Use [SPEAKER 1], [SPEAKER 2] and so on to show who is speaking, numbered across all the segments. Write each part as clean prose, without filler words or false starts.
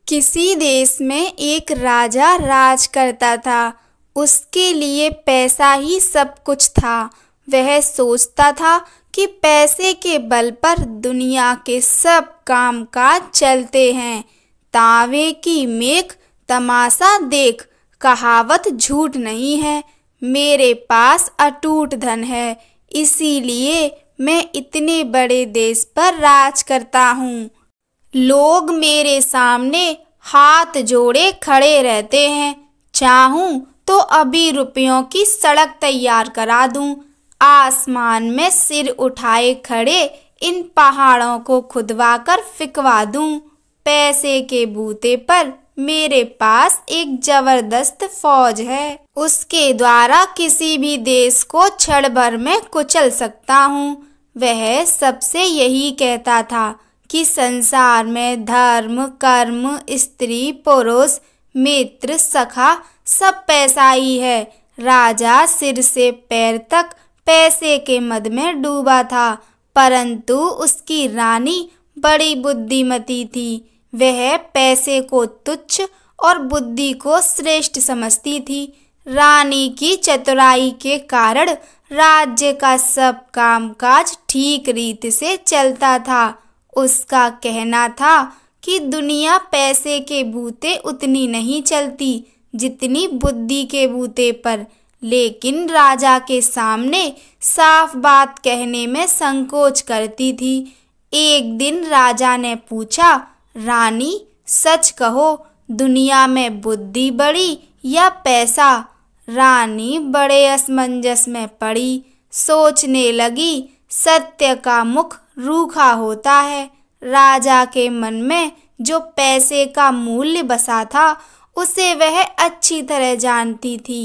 [SPEAKER 1] किसी देश में एक राजा राज करता था। उसके लिए पैसा ही सब कुछ था। वह सोचता था कि पैसे के बल पर दुनिया के सब कामकाज चलते हैं। तावे की मेख तमाशा देख, कहावत झूठ नहीं है। मेरे पास अटूट धन है, इसीलिए मैं इतने बड़े देश पर राज करता हूँ। लोग मेरे सामने हाथ जोड़े खड़े रहते हैं। चाहूं तो अभी रुपयों की सड़क तैयार करा दूं। आसमान में सिर उठाए खड़े इन पहाड़ों को खुदवाकर फिकवा दूं। पैसे के बूते पर मेरे पास एक जबरदस्त फौज है। उसके द्वारा किसी भी देश को क्षण भर में कुचल सकता हूँ। वह सबसे यही कहता था कि संसार में धर्म, कर्म, स्त्री, पुरुष, मित्र, सखा सब पैसा ही है। राजा सिर से पैर तक पैसे के मद में डूबा था, परंतु उसकी रानी बड़ी बुद्धिमती थी। वह पैसे को तुच्छ और बुद्धि को श्रेष्ठ समझती थी। रानी की चतुराई के कारण राज्य का सब कामकाज ठीक रीति से चलता था। उसका कहना था कि दुनिया पैसे के बूते उतनी नहीं चलती जितनी बुद्धि के बूते पर, लेकिन राजा के सामने साफ बात कहने में संकोच करती थी। एक दिन राजा ने पूछा, रानी सच कहो, दुनिया में बुद्धि बड़ी या पैसा? रानी बड़े असमंजस में पड़ी, सोचने लगी। सत्य का मुख रूखा होता है। राजा के मन में जो पैसे का मूल्य बसा था उसे वह अच्छी तरह जानती थी।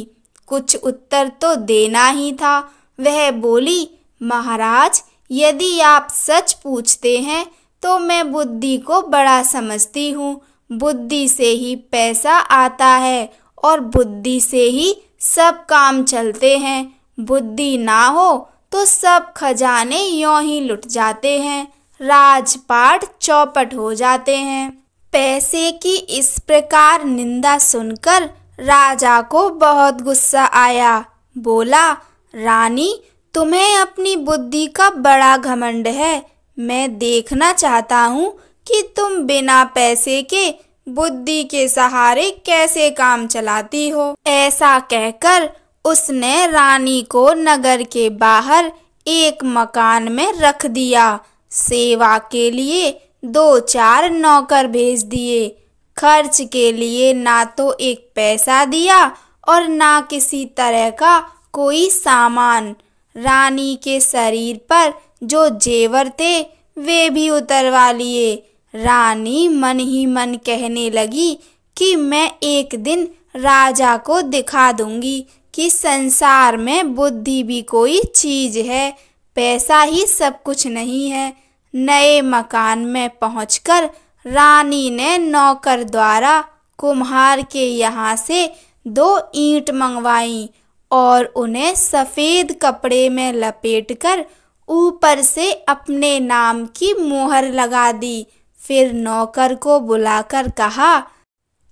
[SPEAKER 1] कुछ उत्तर तो देना ही था। वह बोली, महाराज, यदि आप सच पूछते हैं तो मैं बुद्धि को बड़ा समझती हूँ। बुद्धि से ही पैसा आता है और बुद्धि से ही सब काम चलते हैं। बुद्धि ना हो तो सब खजाने यों ही लुट जाते हैं, राजपाट चौपट हो जाते हैं। पैसे की इस प्रकार निंदा सुनकर राजा को बहुत गुस्सा आया। बोला, रानी, तुम्हें अपनी बुद्धि का बड़ा घमंड है। मैं देखना चाहता हूँ कि तुम बिना पैसे के बुद्धि के सहारे कैसे काम चलाती हो। ऐसा कहकर उसने रानी को नगर के बाहर एक मकान में रख दिया। सेवा के लिए 2-4 नौकर भेज दिए। खर्च के लिए ना तो एक पैसा दिया और ना किसी तरह का कोई सामान। रानी के शरीर पर जो जेवर थे वे भी उतरवा लिए। रानी मन ही मन कहने लगी कि मैं एक दिन राजा को दिखा दूंगी कि संसार में बुद्धि भी कोई चीज है, पैसा ही सब कुछ नहीं है। नए मकान में पहुंचकर रानी ने नौकर द्वारा कुम्हार के यहाँ से 2 ईंट मंगवाई और उन्हें सफेद कपड़े में लपेटकर ऊपर से अपने नाम की मोहर लगा दी। फिर नौकर को बुलाकर कहा,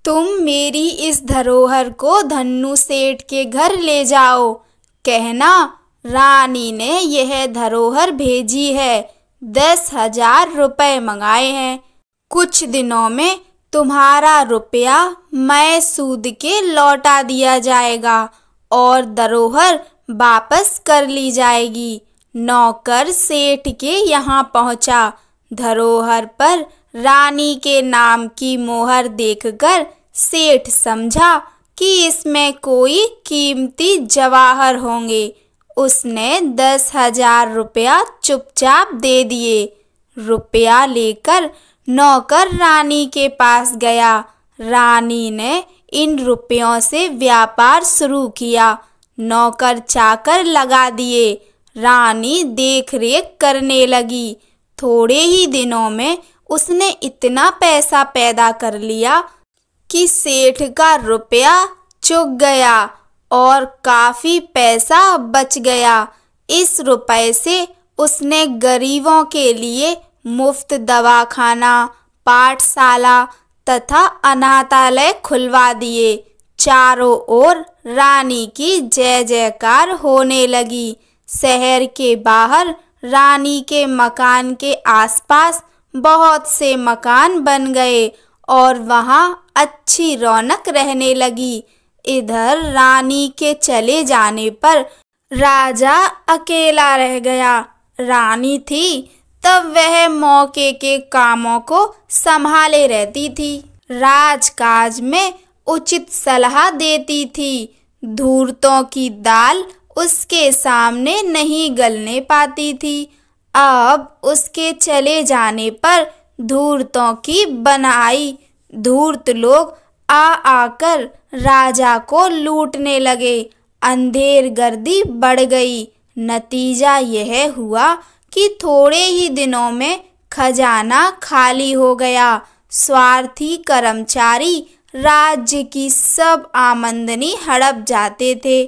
[SPEAKER 1] तुम मेरी इस धरोहर को धन्नू सेठ के घर ले जाओ। कहना, रानी ने यह धरोहर भेजी है, 10,000 रुपए मंगाए हैं। कुछ दिनों में तुम्हारा रुपया मैं सूद के लौटा दिया जाएगा और धरोहर वापस कर ली जाएगी। नौकर सेठ के यहाँ पहुँचा। धरोहर पर रानी के नाम की मोहर देखकर सेठ समझा कि इसमें कोई कीमती जवाहर होंगे। उसने 10,000 रुपया चुपचाप दे दिए। रुपया लेकर नौकर रानी के पास गया। रानी ने इन रुपयों से व्यापार शुरू किया। नौकर चाकर लगा दिए। रानी देख रेख करने लगी। थोड़े ही दिनों में उसने इतना पैसा पैदा कर लिया कि सेठ का रुपया चुक गया और काफी पैसा बच गया। इस रुपए से उसने गरीबों के लिए मुफ्त दवाखाना, पाठशाला, तथा अनाथालय खुलवा दिए। चारों ओर रानी की जय जयकार होने लगी। शहर के बाहर रानी के मकान के आसपास बहुत से मकान बन गए और वहाँ अच्छी रौनक रहने लगी। इधर रानी के चले जाने पर राजा अकेला रह गया। रानी थी तब वह मौके के कामों को संभाले रहती थी। राजकाज में उचित सलाह देती थी। धूर्तों की दाल उसके सामने नहीं गलने पाती थी। अब उसके चले जाने पर धूर्तों की बनाई। धूर्त लोग आकर राजा को लूटने लगे। अंधेर गर्दी बढ़ गई। नतीजा यह हुआ कि थोड़े ही दिनों में खजाना खाली हो गया। स्वार्थी कर्मचारी राज्य की सब आमदनी हड़प जाते थे।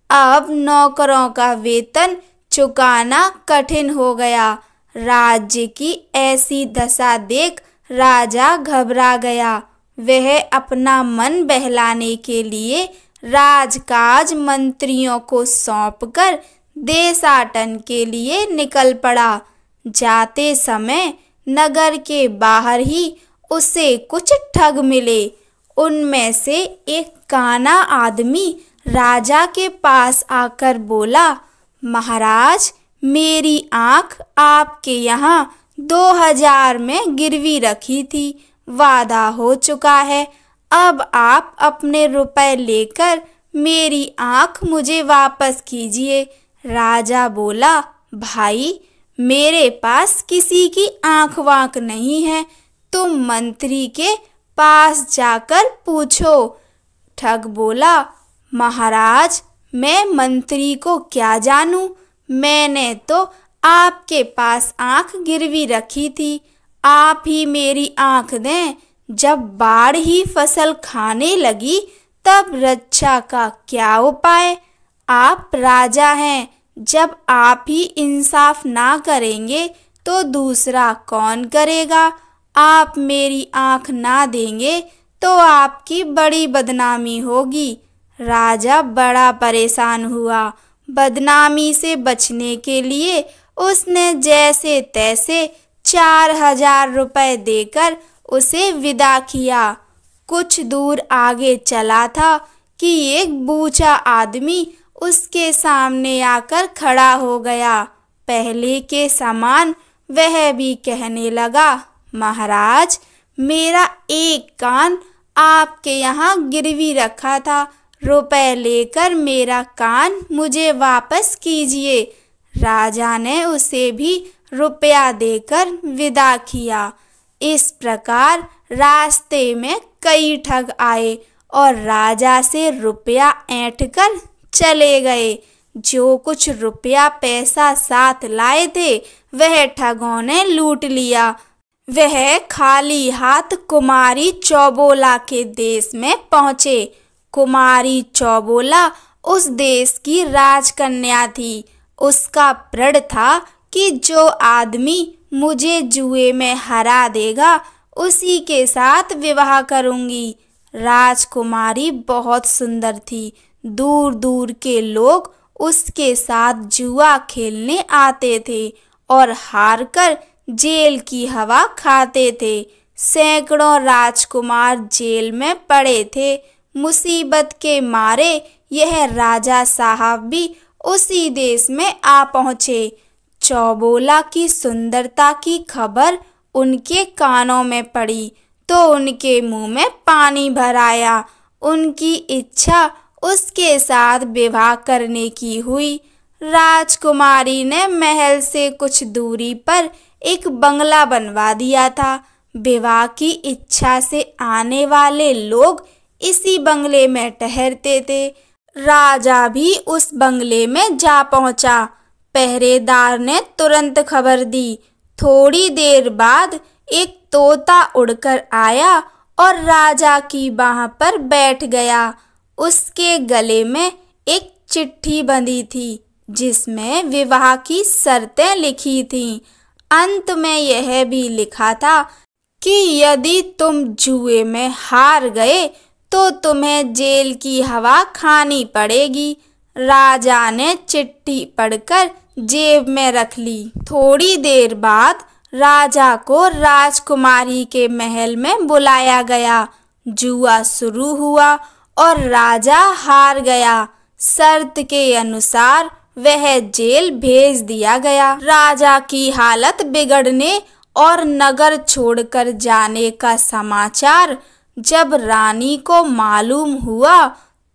[SPEAKER 1] अब नौकरों का वेतन चुकाना कठिन हो गया। राज्य की ऐसी दशा देख राजा घबरा गया। वह अपना मन बहलाने के लिए राजकाज मंत्रियों को सौंपकर देशाटन के लिए निकल पड़ा। जाते समय नगर के बाहर ही उसे कुछ ठग मिले। उनमें से एक काना आदमी राजा के पास आकर बोला, महाराज, मेरी आँख आपके यहाँ 2000 में गिरवी रखी थी। वादा हो चुका है। अब आप अपने रुपए लेकर मेरी आँख मुझे वापस कीजिए। राजा बोला, भाई, मेरे पास किसी की आँख वाँख नहीं है। तुम मंत्री के पास जाकर पूछो। ठग बोला, महाराज, मैं मंत्री को क्या जानूं? मैंने तो आपके पास आँख गिरवी रखी थी। आप ही मेरी आँख दें। जब बाढ़ ही फसल खाने लगी तब रक्षा का क्या उपाय? आप राजा हैं। जब आप ही इंसाफ ना करेंगे तो दूसरा कौन करेगा? आप मेरी आँख ना देंगे तो आपकी बड़ी बदनामी होगी। राजा बड़ा परेशान हुआ। बदनामी से बचने के लिए उसने जैसे तैसे 4000 रुपए देकर उसे विदा किया। कुछ दूर आगे चला था कि एक बूढ़ा आदमी उसके सामने आकर खड़ा हो गया। पहले के समान वह भी कहने लगा, महाराज, मेरा एक कान आपके यहाँ गिरवी रखा था। रुपए लेकर मेरा कान मुझे वापस कीजिए। राजा ने उसे भी रुपया देकर विदा किया। इस प्रकार रास्ते में कई ठग आए और राजा से रुपया ऐंठकर चले गए। जो कुछ रुपया पैसा साथ लाए थे वह ठगों ने लूट लिया। वह खाली हाथ कुमारी चौबोला के देश में पहुँचे। कुमारी चौबोला उस देश की राजकन्या थी। उसका प्रण था कि जो आदमी मुझे जुए में हरा देगा उसी के साथ विवाह करूंगी। राजकुमारी बहुत सुंदर थी। दूर दूर के लोग उसके साथ जुआ खेलने आते थे और हारकर जेल की हवा खाते थे। सैकड़ों राजकुमार जेल में पड़े थे। मुसीबत के मारे यह राजा साहब भी उसी देश में आ पहुँचे। चौबोला की सुंदरता की खबर उनके कानों में पड़ी तो उनके मुंह में पानी भर आया। उनकी इच्छा उसके साथ विवाह करने की हुई। राजकुमारी ने महल से कुछ दूरी पर एक बंगला बनवा दिया था। विवाह की इच्छा से आने वाले लोग इसी बंगले में ठहरते थे। राजा भी उस बंगले में जा पहुंचा। पहरेदार ने तुरंत खबर दी। थोड़ी देर बाद एक तोता उड़कर आया और राजा की बाह पर बैठ गया। उसके गले में एक चिट्ठी बंधी थी जिसमें विवाह की शर्तें लिखी थीं। अंत में यह भी लिखा था कि यदि तुम जुए में हार गए तो तुम्हें जेल की हवा खानी पड़ेगी। राजा ने चिट्ठी पढ़कर जेब में रख ली। थोड़ी देर बाद राजा को राजकुमारी के महल में बुलाया गया। जुआ शुरू हुआ और राजा हार गया। शर्त के अनुसार वह जेल भेज दिया गया। राजा की हालत बिगड़ने और नगर छोड़कर जाने का समाचार जब रानी को मालूम हुआ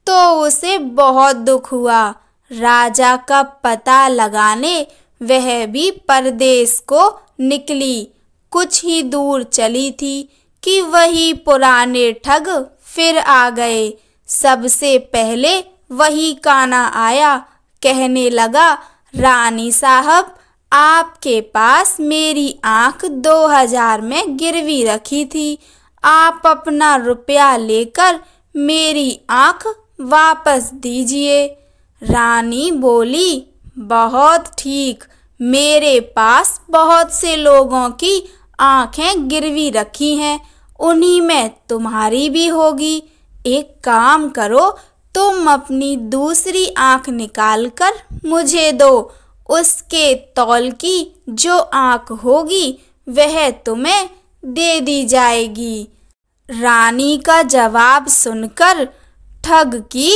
[SPEAKER 1] तो उसे बहुत दुख हुआ। राजा का पता लगाने वह भी परदेश को निकली। कुछ ही दूर चली थी कि वही पुराने ठग फिर आ गए। सबसे पहले वही काना आया। कहने लगा, रानी साहब, आपके पास मेरी आँख 2000 में गिरवी रखी थी। आप अपना रुपया लेकर मेरी आँख वापस दीजिए। रानी बोली, बहुत ठीक, मेरे पास बहुत से लोगों की आँखें गिरवी रखी हैं, उन्हीं में तुम्हारी भी होगी। एक काम करो, तुम अपनी दूसरी आँख निकालकर मुझे दो। उसके तौल की जो आँख होगी वह तुम्हें दे दी जाएगी। रानी का जवाब सुनकर ठग की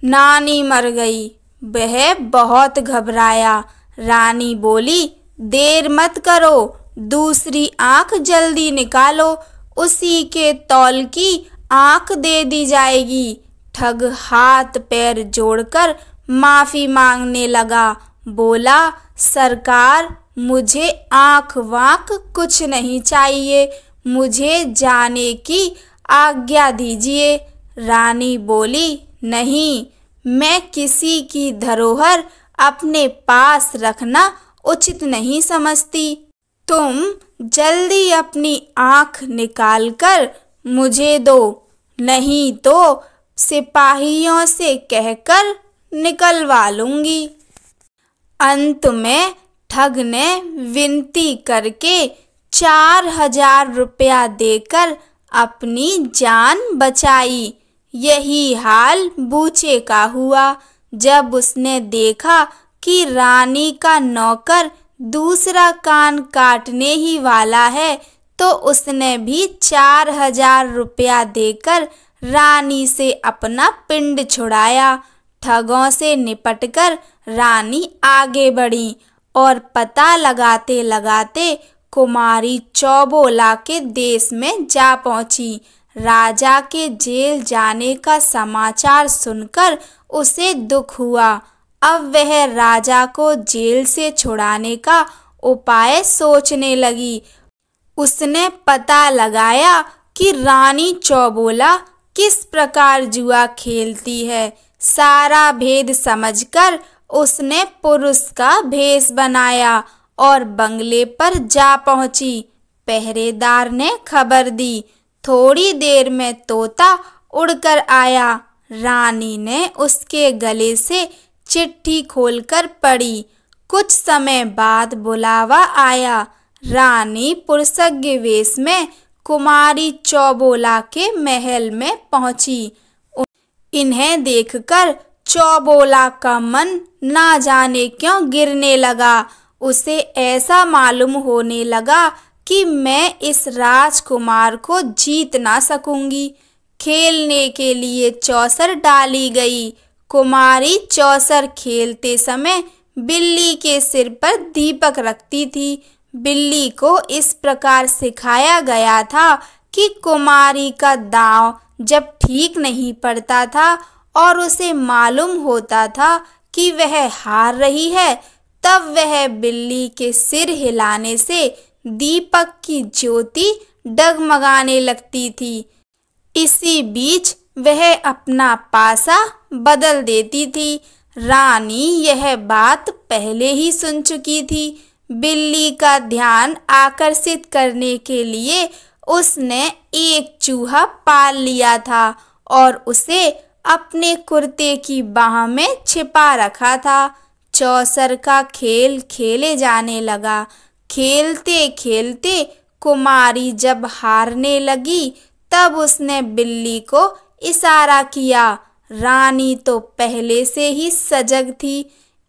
[SPEAKER 1] नानी मर गई। वह बहुत घबराया। रानी बोली, देर मत करो, दूसरी आँख जल्दी निकालो, उसी के तौल की आँख दे दी जाएगी। ठग हाथ पैर जोड़कर माफ़ी मांगने लगा। बोला, सरकार, मुझे आँख वाँख कुछ नहीं चाहिए, मुझे जाने की आज्ञा दीजिए। रानी बोली, नहीं, मैं किसी की धरोहर अपने पास रखना उचित नहीं समझती। तुम जल्दी अपनी आँख निकालकर मुझे दो, नहीं तो सिपाहियों से कहकर निकलवा लूँगी। अंत में ठग ने विनती करके 4000 रुपया देकर अपनी जान बचाई। यही हाल बूचे का हुआ। जब उसने देखा कि रानी का नौकर दूसरा कान काटने ही वाला है तो उसने भी 4000 रुपया देकर रानी से अपना पिंड छुड़ाया। ठगों से निपटकर रानी आगे बढ़ी और पता लगाते लगाते कुमारी चौबोला के देश में जा पहुंची। राजा के जेल जाने का समाचार सुनकर उसे दुख हुआ। अब वह राजा को जेल से छुड़ाने का उपाय सोचने लगी। उसने पता लगाया कि रानी चौबोला किस प्रकार जुआ खेलती है। सारा भेद समझकर उसने पुरुष का भेष बनाया और बंगले पर जा पहुंची। पहरेदार ने खबर दी। थोड़ी देर में तोता उड़कर आया। रानी ने उसके गले से चिट्ठी खोलकर पढ़ी। कुछ समय बाद बुलावा आया। रानी पुरुषज्ञ वेश में कुमारी चौबोला के महल में पहुंची। इन्हें देखकर चौबोला का मन ना जाने क्यों गिरने लगा। उसे ऐसा मालूम होने लगा कि मैं इस राजकुमार को जीत ना सकूंगी। खेलने के लिए चौसर डाली गई। कुमारी चौसर खेलते समय बिल्ली के सिर पर दीपक रखती थी। बिल्ली को इस प्रकार सिखाया गया था कि कुमारी का दांव जब ठीक नहीं पड़ता था और उसे मालूम होता था कि वह हार रही है, तब वह बिल्ली के सिर हिलाने से दीपक की ज्योति डगमगाने लगती थी। इसी बीच वह अपना पासा बदल देती थी। रानी यह बात पहले ही सुन चुकी थी। बिल्ली का ध्यान आकर्षित करने के लिए उसने एक चूहा पाल लिया था और उसे अपने कुर्ते की बाह में छिपा रखा था। चौसर का खेल खेले जाने लगा। खेलते खेलते कुमारी जब हारने लगी तब उसने बिल्ली को इशारा किया। रानी तो पहले से ही सजग थी।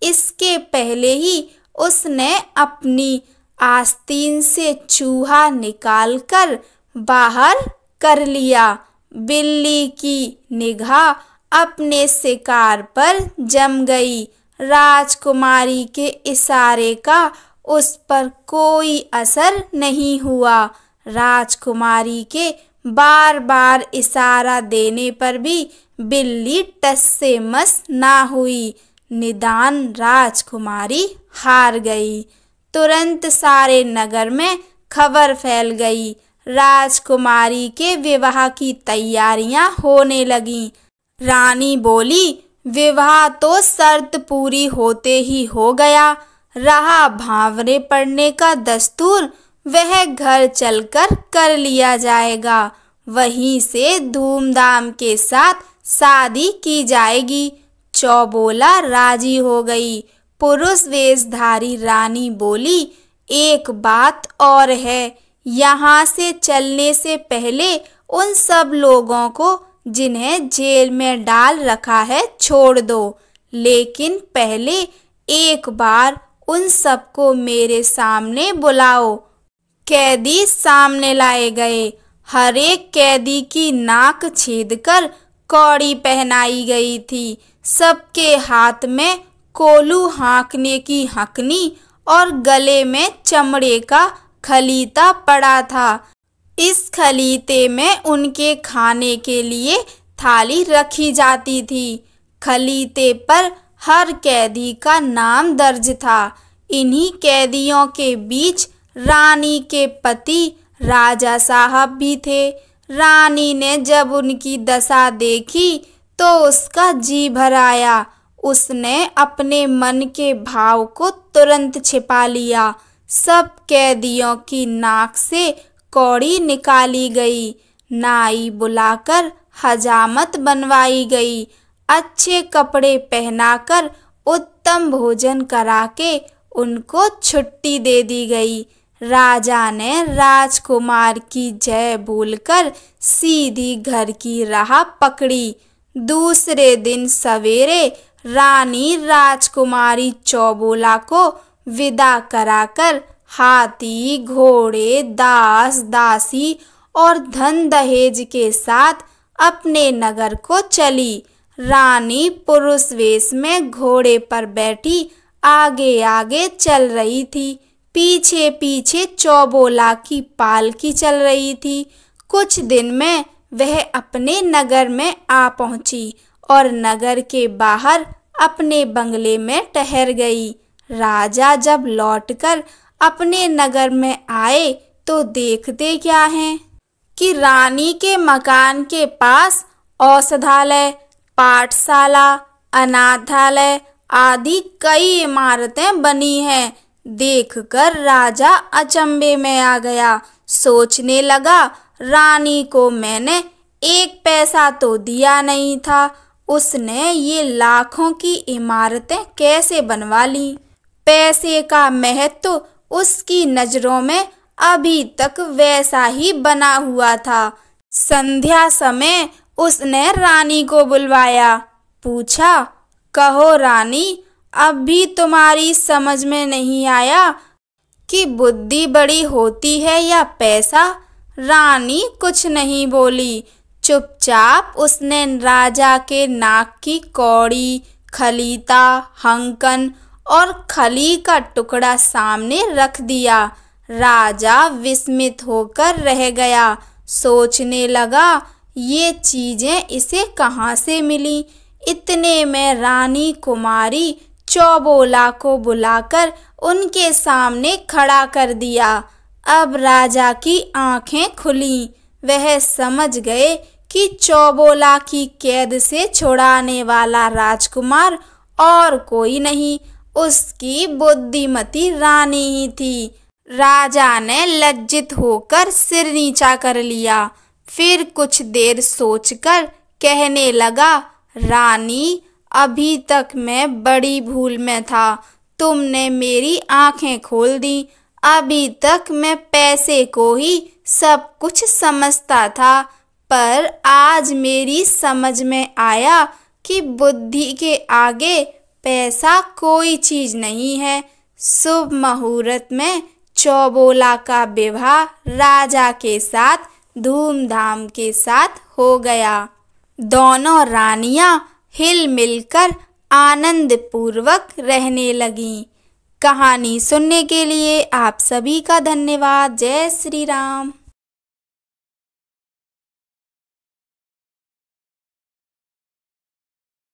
[SPEAKER 1] इसके पहले ही उसने अपनी आस्तीन से चूहा निकालकर बाहर कर लिया। बिल्ली की निगाह अपने शिकार पर जम गई। राजकुमारी के इशारे का उस पर कोई असर नहीं हुआ। राजकुमारी के बार बार इशारा देने पर भी बिल्ली टस से मस ना हुई। निदान राजकुमारी हार गई। तुरंत सारे नगर में खबर फैल गई। राजकुमारी के विवाह की तैयारियां होने लगीं। रानी बोली, विवाह तो शर्त पूरी होते ही हो गया। रहा भांवरे पड़ने का दस्तूर, वह घर चलकर कर लिया जाएगा। वहीं से धूमधाम के साथ शादी की जाएगी। चौबोला राजी हो गई। पुरुष वेशधारी रानी बोली, एक बात और है, यहाँ से चलने से पहले उन सब लोगों को जिन्हें जेल में डाल रखा है छोड़ दो। लेकिन पहले एक बार उन सबको मेरे सामने बुलाओ। कैदी सामने लाए गए। हर एक कैदी की नाक छेदकर कौड़ी पहनाई गई थी। सबके हाथ में कोलू हाँकने की हकनी और गले में चमड़े का खलीता पड़ा था। इस खलीते में उनके खाने के लिए थाली रखी जाती थी। खलीते पर हर कैदी का नाम दर्ज था। इन्हीं कैदियों के बीच रानी के पति राजा साहब भी थे। रानी ने जब उनकी दशा देखी तो उसका जी भर आया। उसने अपने मन के भाव को तुरंत छिपा लिया। सब कैदियों की नाक से कौड़ी निकाली गई। नाई बुलाकर हजामत बनवाई गई। अच्छे कपड़े पहनाकर उत्तम भोजन करा के उनको छुट्टी दे दी गई। राजा ने राजकुमार की जय बोलकर सीधी घर की राह पकड़ी। दूसरे दिन सवेरे रानी राजकुमारी चौबोला को विदा कराकर हाथी, घोड़े, दास, दासी और धन दहेज के साथ अपने नगर को चली। रानी पुरुष वेश में घोड़े पर बैठी आगे आगे चल रही थी। पीछे पीछे चौबोला की पालकी चल रही थी। कुछ दिन में वह अपने नगर में आ पहुंची और नगर के बाहर अपने बंगले में ठहर गई। राजा जब लौटकर अपने नगर में आए तो देखते क्या हैं कि रानी के मकान के पास औषधालय, पाठशाला, अनाथालय आदि कई इमारतें बनी हैं। देखकर राजा अचंभे में आ गया। सोचने लगा, रानी को मैंने एक पैसा तो दिया नहीं था, उसने ये लाखों की इमारतें कैसे बनवा ली। पैसे का महत्व उसकी नजरों में अभी तक वैसा ही बना हुआ था। संध्या समय उसने रानी को बुलवाया। पूछा, कहो रानी, अब भी तुम्हारी समझ में नहीं आया कि बुद्धि बड़ी होती है या पैसा? रानी कुछ नहीं बोली। चुपचाप उसने राजा के नाक की कौड़ी, खलीता, हंकन और खली का टुकड़ा सामने रख दिया। राजा विस्मित होकर रह गया। सोचने लगा, ये चीजें इसे कहाँ से मिली। इतने में रानी कुमारी चौबोला को बुलाकर उनके सामने खड़ा कर दिया। अब राजा की आंखें खुली। वह समझ गए कि चौबोला की कैद से छुड़ाने वाला राजकुमार और कोई नहीं, उसकी बुद्धिमती रानी ही थी। राजा ने लज्जित होकर सिर नीचा कर लिया। फिर कुछ देर सोचकर कहने लगा, रानी, अभी तक मैं बड़ी भूल में था। तुमने मेरी आंखें खोल दी। अभी तक मैं पैसे को ही सब कुछ समझता था, पर आज मेरी समझ में आया कि बुद्धि के आगे पैसा कोई चीज नहीं है। शुभ मुहूर्त में चौबोला का विवाह राजा के साथ धूमधाम के साथ हो गया। दोनों रानियां हिल मिलकर आनंद पूर्वक रहने लगीं। कहानी सुनने के लिए आप सभी का धन्यवाद। जय श्री राम।